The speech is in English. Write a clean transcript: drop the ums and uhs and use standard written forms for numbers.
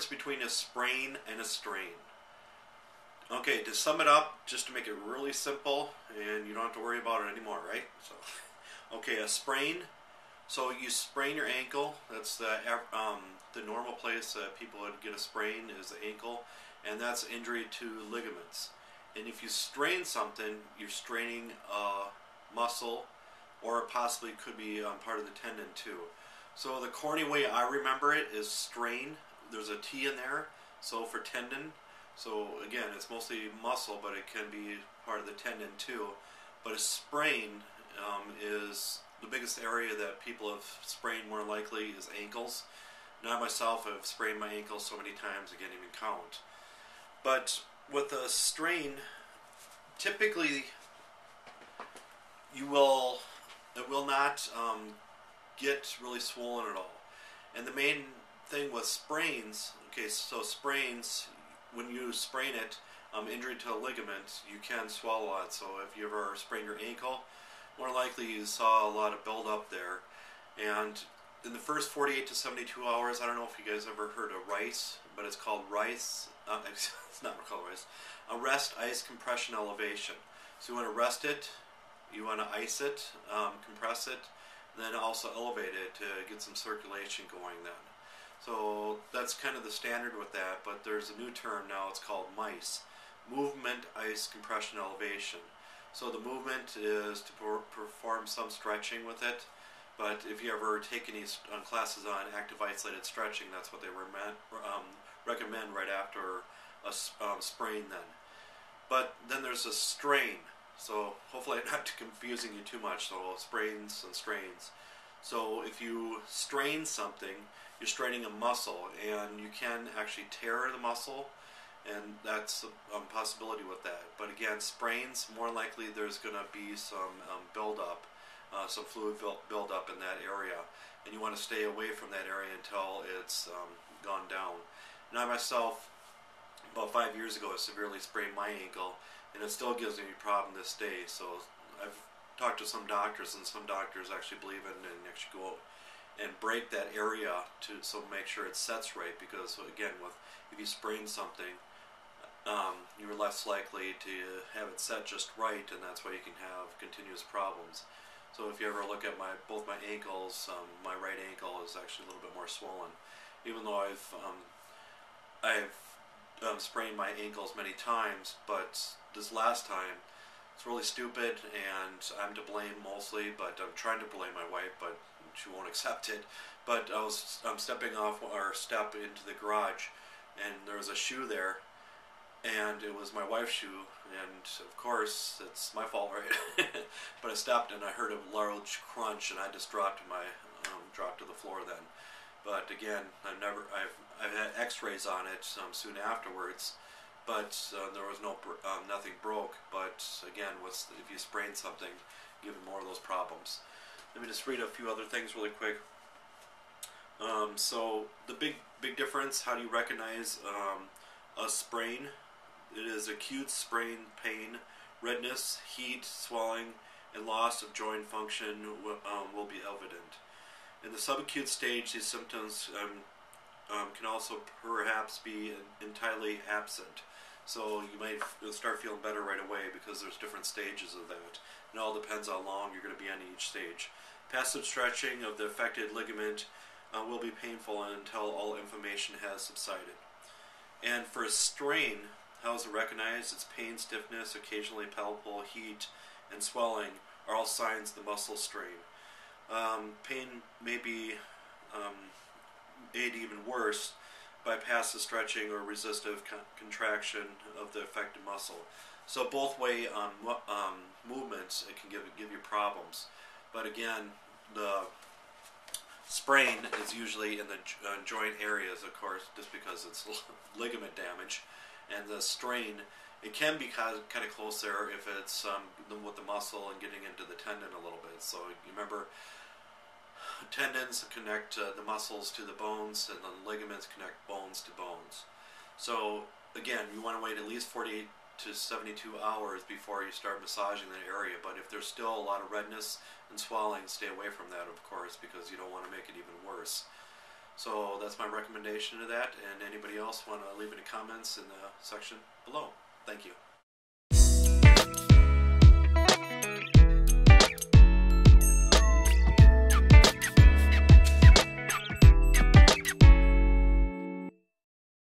difference between a sprain and a strain? Okay, to sum it up, just to make it really simple, and you don't have to worry about it anymore, right? So, okay, a sprain. So you sprain your ankle. That's the normal place that people would get a sprain is the ankle, and that's injury to ligaments. And if you strain something, you're straining a muscle, or it possibly could be part of the tendon too. So the corny way I remember it is strain. There's a T in there, so for tendon. So again, it's mostly muscle, but it can be part of the tendon too. But a sprain is the biggest area that people have sprained more likely is ankles. Now myself have sprained my ankles so many times I can't even count. But with a strain, typically it will not get really swollen at all. And the main thing with sprains, okay, so sprains, when you sprain it, injury to a ligament, you can swallow it. So if you ever sprain your ankle, more likely you saw a lot of buildup there. And in the first 48 to 72 hours, I don't know if you guys ever heard of RICE, but it's called RICE. It's not called RICE. Rest, ice, compression, elevation. So you want to rest it, you want to ice it, compress it, then also elevate it to get some circulation going then. So that's kind of the standard with that, but there's a new term now, it's called MICE. Movement, ice, compression, elevation. So the movement is to perform some stretching with it, but if you ever take any classes on active isolated stretching, that's what they recommend right after a sprain then. But then there's a strain. So hopefully I'm not confusing you too much, so sprains and strains. So if you strain something, you're straining a muscle, and you can actually tear the muscle, and that's a possibility with that. But again, sprains, more likely there's going to be some buildup, some fluid buildup in that area, and you want to stay away from that area until it's gone down. And I myself, about 5 years ago, I severely sprained my ankle, and it still gives me a problem this day. So I've talked to some doctors, and some doctors actually believe in and actually go and break that area to make sure it sets right, because again, if you sprain something, you're less likely to have it set just right, and that's why you can have continuous problems. So if you ever look at both my ankles, my right ankle is actually a little bit more swollen, even though I've sprained my ankles many times. But this last time, it's really stupid, and I'm to blame mostly, but I'm trying to blame my wife, but she won't accept it. But I'm stepping off our step into the garage, and there was a shoe there, and it was my wife's shoe, and of course it's my fault, right? But I stepped and I heard a large crunch, and I just dropped to the floor then. But again, I've had X-rays on it soon afterwards, but there was nothing broke. But again, if you sprain something, you get more of those problems. Let me just read a few other things really quick. So the big difference, how do you recognize a sprain? It is acute sprain pain, redness, heat, swelling, and loss of joint function will be evident. In the subacute stage, these symptoms can also perhaps be entirely absent. So you might start feeling better right away, because there's different stages of that. It all depends how long you're going to be on each stage. Passive stretching of the affected ligament will be painful until all inflammation has subsided. And for a strain, how is it recognized? It's pain, stiffness, occasionally palpable heat, and swelling are all signs of the muscle strain. Pain may be made even worse by passive stretching or resistive contraction of the affected muscle. So both way movements, it can give you problems. But again, the sprain is usually in the joint areas, of course, just because it's ligament damage. And the strain, it can be kind of close there if it's with the muscle and getting into the tendon a little bit. So you remember, tendons connect the muscles to the bones, and the ligaments connect bones to bones. So again, you want to wait at least 48 to 72 hours before you start massaging the area. But if there's still a lot of redness and swelling, stay away from that, of course, because you don't want to make it even worse. So that's my recommendation to that, and anybody else want to leave any comments in the section below. Thank you.